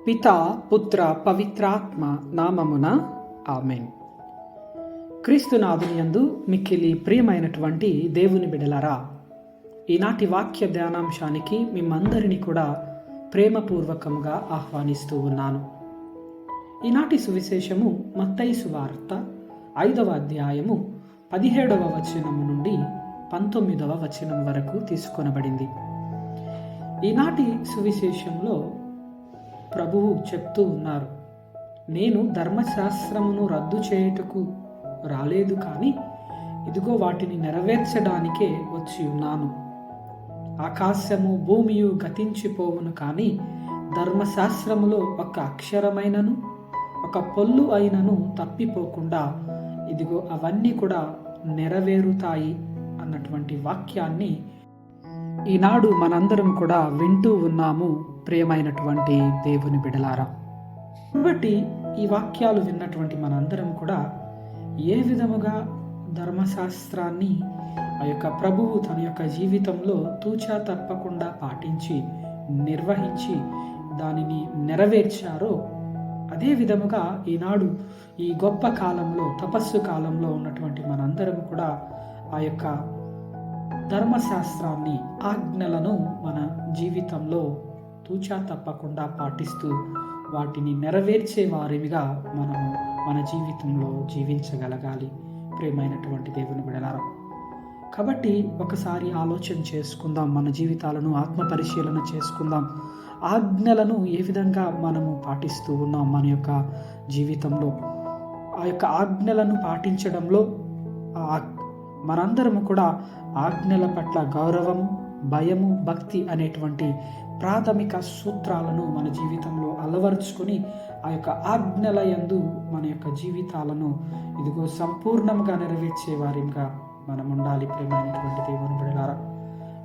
పితా పుత్ర పవిత్రాత్మ నామమున ఆమెన్. క్రీస్తునాథుని యందు మిక్కిలి ప్రియమైనటువంటి దేవుని బిడ్డలారా, ఈనాటి వాక్య ధ్యానాంశానికి మిమ్మందరినీ కూడా ప్రేమపూర్వకంగా ఆహ్వానిస్తూ ఉన్నాను. ఈనాటి సువిశేషము మత్తయి సువార్త 5వ అధ్యాయము 17వ వచనము నుండి 19వ వచనం వరకు తీసుకొనబడింది. ఈనాటి సువిశేషంలో ప్రభువు చెప్తూ ఉన్నారు, నేను ధర్మశాస్త్రమును రద్దు చేయుటకు రాలేదు, కానీ ఇదిగో వాటిని నెరవేర్చడానికే వచ్చి ఉన్నాను. ఆకాశము భూమియు గతించిపోవును, కానీ ధర్మశాస్త్రములో ఒక అక్షరమైనను ఒక పొల్లు అయినను తప్పిపోకుండా ఇదిగో అవన్నీ కూడా నెరవేరుతాయి అన్నటువంటి వాక్యాన్ని ఈనాడు మనందరం కూడా వింటూ ఉన్నాము. ప్రియమైనటువంటి దేవుని బిడలారా, కాబట్టి ఈ వాక్యాలు విన్నటువంటి మనందరం కూడా ఏ విధముగా ధర్మశాస్త్రాన్ని ఆ యొక్క ప్రభువు తన యొక్క జీవితంలో తూచా తప్పకుండా పాటించి నిర్వహించి దానిని నెరవేర్చారో, అదే విధముగా ఈనాడు ఈ గొప్ప కాలంలో, తపస్సు కాలంలో ఉన్నటువంటి మనందరం కూడా ఆ యొక్క ధర్మశాస్త్రాన్ని, ఆజ్ఞలను మన జీవితంలో తూచా తప్పకుండా పాటిస్తూ వాటిని నెరవేర్చే వారిగా మనము మన జీవితంలో జీవించగలగాలి. ప్రియమైనటువంటి దేవుని బిడ్డలారా, కాబట్టి ఒకసారి ఆలోచన చేసుకుందాం, మన జీవితాలను ఆత్మ పరిశీలన చేసుకుందాం. ఆజ్ఞలను ఏ విధంగా మనము పాటిస్తూ ఉన్నాం మన యొక్క జీవితంలో? ఆ యొక్క ఆజ్ఞలను పాటించడంలో మనందరము కూడా ఆజ్ఞల పట్ల గౌరవము, భయము, భక్తి అనేటువంటి ప్రాథమిక సూత్రాలను మన జీవితంలో అలవరుచుకొని ఆ యొక్క ఆజ్ఞల యందు మన యొక్క జీవితాలను ఇదిగో సంపూర్ణంగా నెరవేర్చే వారిగా మనం ఉండాలి. ప్రేమైనటువంటి దేవుని బిడ్డలారా,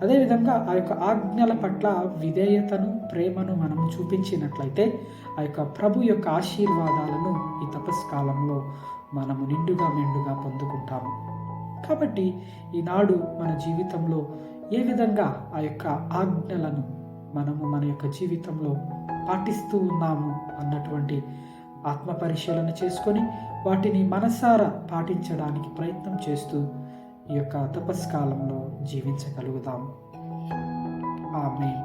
అదేవిధంగా ఆ యొక్క ఆజ్ఞల పట్ల విధేయతను, ప్రేమను మనం చూపించినట్లయితే ఆ యొక్క ప్రభు యొక్క ఆశీర్వాదాలను ఈ తపస్కాలంలో మనము నిండుగా మెండుగా పొందుకుంటాము. కాబట్టి ఈనాడు మన జీవితంలో ఏ విధంగా ఆ యొక్క ఆజ్ఞలను మనము మన యొక్క జీవితంలో పాటిస్తూ ఉన్నాము అన్నటువంటి ఆత్మ పరిశీలన చేసుకొని వాటిని మనసారా పాటించడానికి ప్రయత్నం చేస్తూ ఈ యొక్క తపస్కాలంలో జీవించగలుగుతాము. ఆమేన్.